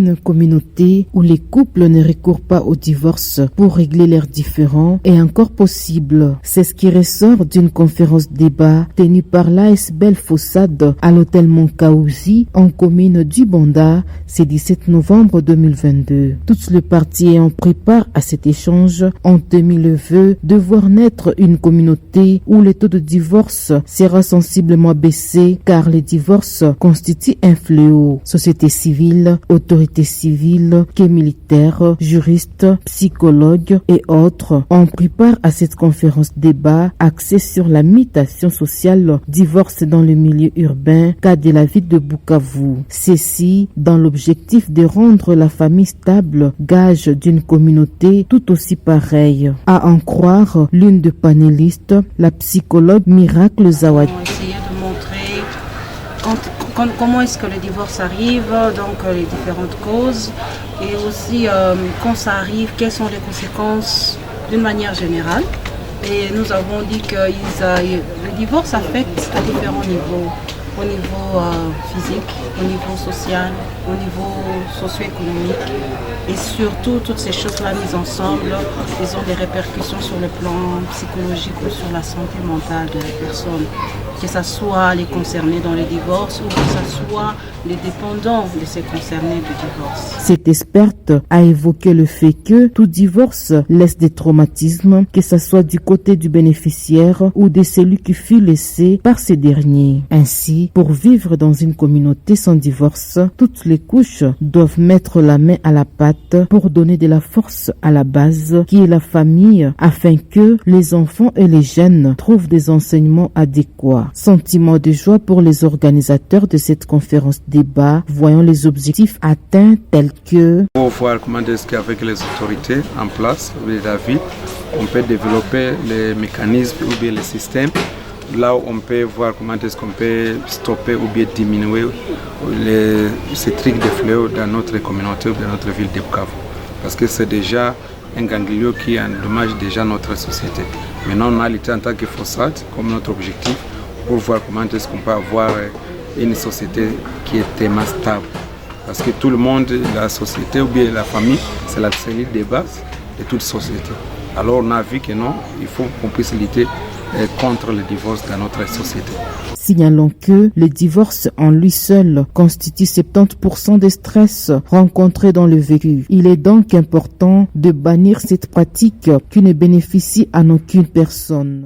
une communauté où les couples ne recourent pas au divorce pour régler leurs différends est encore possible. C'est ce qui ressort d'une conférence débat tenue par l'AS Belle Fossade à l'hôtel Monkauzi en commune du Banda, ce 17 novembre 2022. Toutes les parties ayant pris part à cet échange ont émis le vœu de voir naître une communauté où le taux de divorce sera sensiblement baissé car les divorces constituent un fléau. Société civile, autorités civiles, quai militaires, juristes, psychologues et autres ont pris part à cette conférence débat axée sur la mutation sociale, divorce dans le milieu urbain, cas de la ville de Bukavu. Ceci dans l'objectif de rendre la famille stable, gage d'une communauté tout aussi pareille. À en croire l'une des panélistes, la psychologue Miracle Zawadi. On va essayer de montrer comment est-ce que le divorce arrive, donc les différentes causes, et aussi quand ça arrive, quelles sont les conséquences d'une manière générale. Et nous avons dit que le divorce affecte à différents niveaux, au niveau physique, au niveau social, au niveau socio-économique. Et surtout, toutes ces choses-là mises ensemble, elles ont des répercussions sur le plan psychologique ou sur la santé mentale de la personne. Que ce soit les concernés dans le divorce ou que ce soit les dépendants de ces concernés du divorce. Cette experte a évoqué le fait que tout divorce laisse des traumatismes, que ce soit du côté du bénéficiaire ou de celui qui fut laissé par ces derniers. Ainsi, pour vivre dans une communauté sans divorce, toutes les couches doivent mettre la main à la pâte pour donner de la force à la base qui est la famille afin que les enfants et les jeunes trouvent des enseignements adéquats. Sentiment de joie pour les organisateurs de cette conférence débat, voyant les objectifs atteints tels que... Pour voir comment est-ce qu'avec les autorités en place, avec la ville, on peut développer les mécanismes ou bien les systèmes. Là où on peut voir comment est-ce qu'on peut stopper ou bien diminuer ces trucs de fléau dans notre communauté ou dans notre ville de Bukavu. Parce que c'est déjà un ganglion qui endommage déjà notre société. Maintenant, on a l'état en tant que Fossade comme notre objectif pour voir comment est-ce qu'on peut avoir une société qui est tellement stable. Parce que tout le monde, la société ou bien la famille, c'est la cellule de base de toute société. Alors on a vu que non, il faut qu'on puisse lutter contre le divorce dans notre société. Signalons que le divorce en lui seul constitue 70% des stress rencontrés dans le vécu. Il est donc important de bannir cette pratique qui ne bénéficie à aucune personne.